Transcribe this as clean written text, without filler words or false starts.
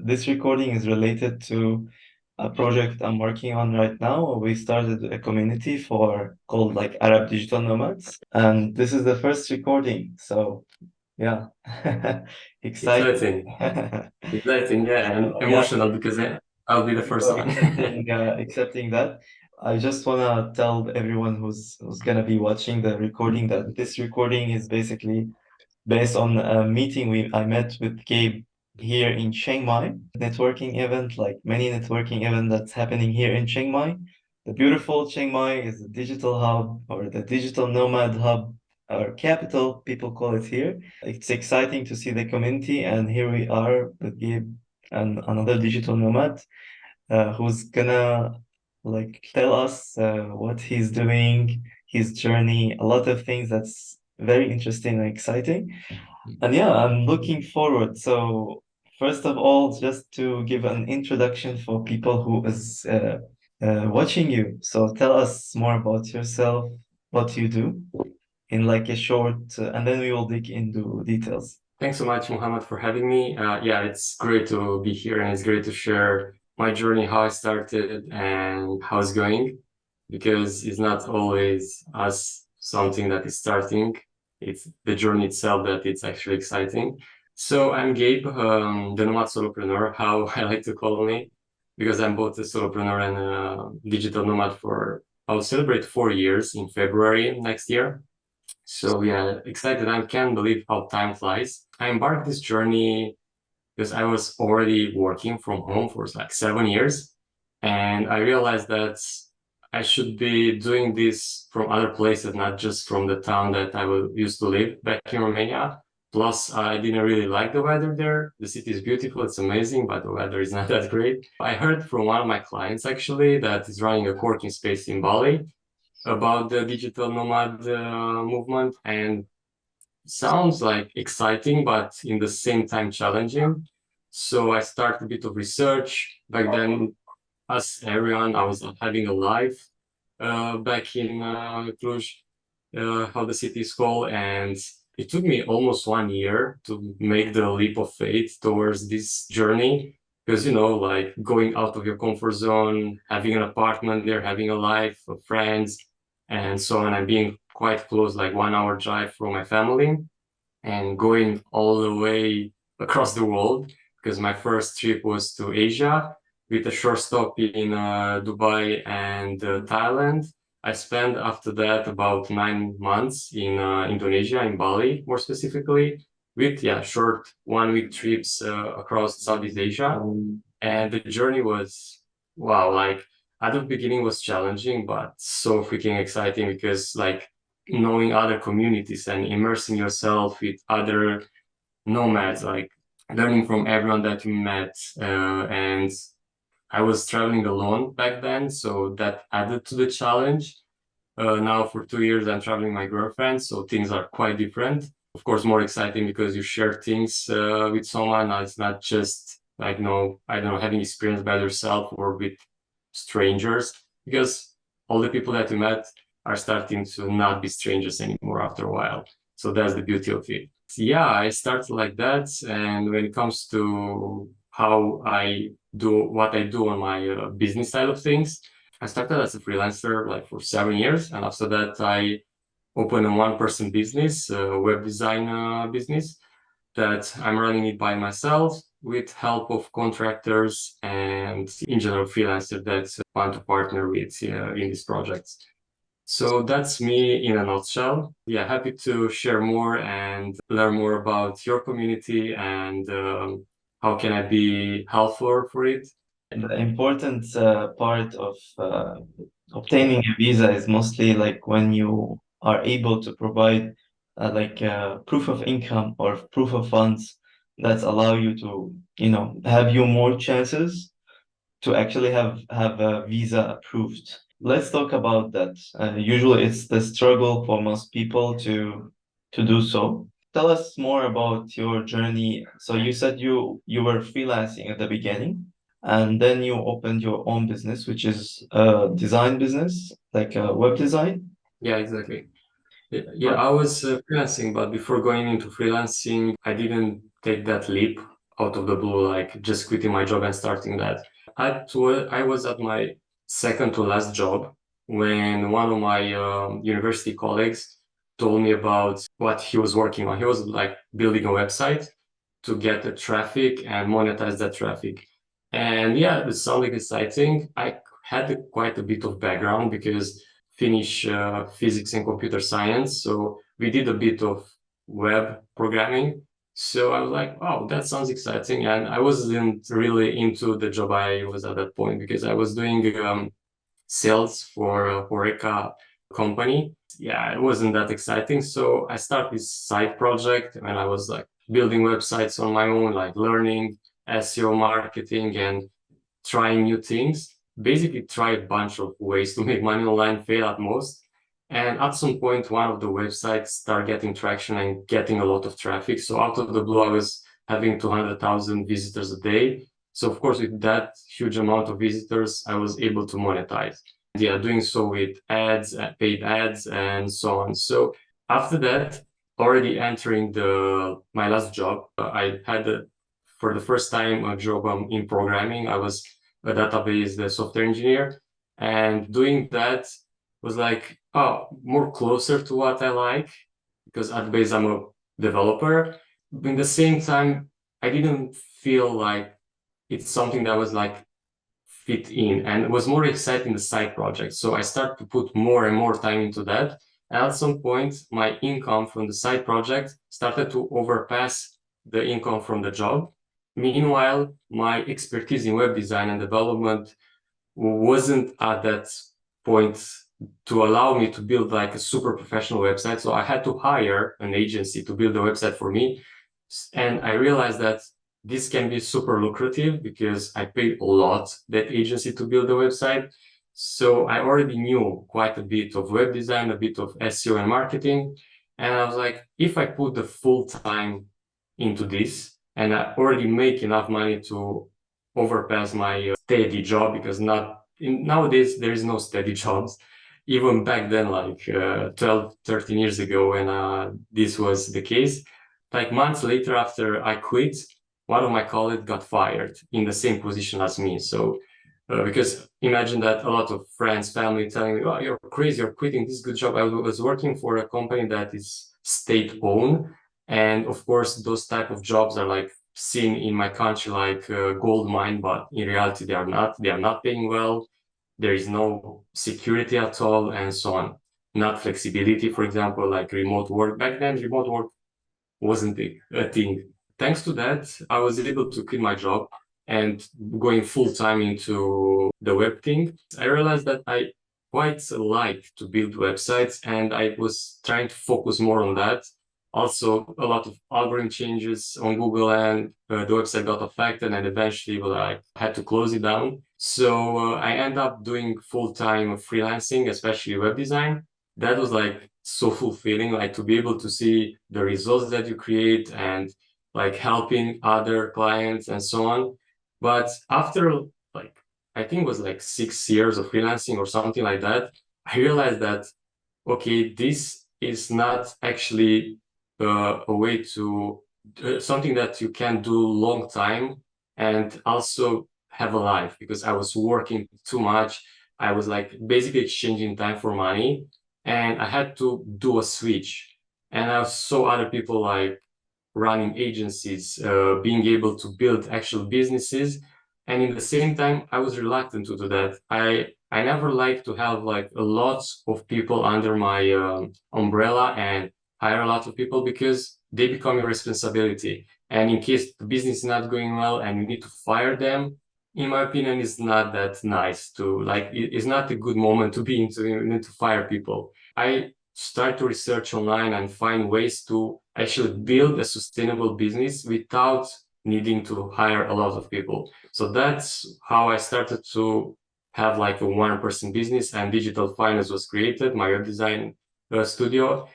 this recording is related to a project I'm working on right now. We started a community called like Arab Digital Nomads, and this is the first recording. So yeah, exciting. Exciting, exciting, yeah, and Yeah, emotional because I'll be the first for one. accepting that. I just wanna tell everyone who's gonna be watching the recording that this recording is basically based on a meeting I met with Gabe here in Chiang Mai, networking event, like many networking event that's happening here in Chiang Mai. The beautiful Chiang Mai is the digital hub or the digital nomad hub or capital, people call it here. It's exciting to see the community, and here we are with Gabe and another digital nomad who's gonna like tell us what he's doing, his journey, a lot of things that's very interesting and exciting. And yeah, I'm looking forward. So first of all, just to give an introduction for people who is watching you. So tell us more about yourself, what you do in like a short, and then we will dig into details. Thanks so much, Muhammad, for having me. Yeah, it's great to be here and it's great to share my journey, how I started and how it's going, because it's not always us something that is starting. It's the journey itself that it's actually exciting. So I'm Gabe, the Nomad Solopreneur, how I like to call me, because I'm both a solopreneur and a digital nomad I'll celebrate 4 years in February next year. So yeah, excited. I can't believe how time flies. I embarked this journey because I was already working from home for like 7 years. And I realized that I should be doing this from other places, not just from the town that used to live back in Romania. Plus, I didn't really like the weather there. The city is beautiful, it's amazing, but the weather is not that great. I heard from one of my clients actually that is running a co-working space in Bali about the digital nomad movement, and sounds like exciting, but in the same time challenging. So I started a bit of research. Back then, as everyone, I was having a life back in Cluj, how the city is called, and it took me almost 1 year to make the leap of faith towards this journey. Because, like going out of your comfort zone, having an apartment there, having a life of friends, and so on, and being quite close, like 1 hour drive from my family, and going all the way across the world, because my first trip was to Asia with a short stop in Dubai and Thailand. I spent after that about 9 months in Indonesia, in Bali more specifically, with short 1 week trips across Southeast Asia. And the journey was, wow, like at the beginning was challenging, but so freaking exciting, because like knowing other communities and immersing yourself with other nomads, like learning from everyone that you met. And I was traveling alone back then, so that added to the challenge. Now for 2 years, I'm traveling with my girlfriend, so things are quite different. Of course, more exciting because you share things with someone. Now it's not just like, no, I don't know, having experience by yourself or with strangers, because all the people that you met are starting to not be strangers anymore after a while. So that's the beauty of it. Yeah, I started like that. And when it comes to how I do what I do on my business side of things, I started as a freelancer like for 7 years. And after that, I opened a one-person business, a web design business that I'm running it by myself with help of contractors and in general freelancers that want to partner with in these projects. So that's me in a nutshell. Yeah, happy to share more and learn more about your community and how can I be helpful for it. The important part of obtaining a visa is mostly like when you are able to provide like proof of income or proof of funds that allow you to, have you more chances to actually have a visa approved. Let's talk about that. Usually, it's the struggle for most people to do so. Tell us more about your journey. So you said you were freelancing at the beginning, and then you opened your own business, which is a design business, like web design. Yeah, exactly. Yeah, But I was freelancing, but before going into freelancing, I didn't take that leap out of the blue, like just quitting my job and starting that. I was at my second to last job when one of my university colleagues told me about what he was working on. He was like building a website to get the traffic and monetize that traffic. And yeah, it sounded exciting. I had quite a bit of background because finish physics and computer science. So we did a bit of web programming. So I was like, oh, that sounds exciting. And I wasn't really into the job I was at that point because I was doing sales for a Horeca company. Yeah, it wasn't that exciting. So I started this side project and I was like building websites on my own, like learning SEO marketing and trying new things. Basically try a bunch of ways to make money online, fail at most. And at some point, one of the websites started getting traction and getting a lot of traffic. So out of the blue, I was having 200,000 visitors a day. So of course, with that huge amount of visitors, I was able to monetize. Yeah, doing so with ads, paid ads, and so on. So after that, already entering my last job, I had for the first time a job in programming. I was a database software engineer, and doing that was like, oh, more closer to what I like, because at base I'm a developer. But in the same time, I didn't feel like it's something that was like fit in, and it was more exciting the side project. So I started to put more and more time into that. And at some point, my income from the side project started to overpass the income from the job. Meanwhile, my expertise in web design and development wasn't at that point to allow me to build like a super professional website. So I had to hire an agency to build a website for me. And I realized that this can be super lucrative because I paid a lot that agency to build a website. So I already knew quite a bit of web design, a bit of SEO and marketing. And I was like, if I put the full time into this and I already make enough money to overpass my steady job, because nowadays there is no steady jobs. Even back then, like 12, 13 years ago, when this was the case, like months later after I quit, one of my colleagues got fired in the same position as me. So because imagine that a lot of friends, family telling me, oh, you're crazy, you're quitting this good job. I was working for a company that is state-owned. And of course, those type of jobs are like seen in my country like gold mine, but in reality, they are not. They are not paying well. There is no security at all, and so on. Not flexibility, for example, like remote work. Back then, remote work wasn't a thing. Thanks to that, I was able to quit my job and going full time into the web thing. I realized that I quite like to build websites, and I was trying to focus more on that. Also, a lot of algorithm changes on Google, and the website got affected, and eventually, I had to close it down. So I ended up doing full-time freelancing, especially web design. That was like so fulfilling, like to be able to see the results that you create and like helping other clients and so on. But after like, I think it was like 6 years of freelancing or something like that, I realized that, okay, this is not actually a way to something that you can do long time and also have a life, because I was working too much. I was like basically exchanging time for money, and I had to do a switch. And I saw other people like running agencies, being able to build actual businesses. And in the same time, I was reluctant to do that. I never like to have like a lot of people under my umbrella and hire a lot of people, because they become your responsibility. And in case the business is not going well and you need to fire them, in my opinion, it's not that nice to like, it's not a good moment to be into, you need to fire people. I start to research online and find ways to actually build a sustainable business without needing to hire a lot of people. So that's how I started to have like a one-person business, and digital finance was created, my web design studio.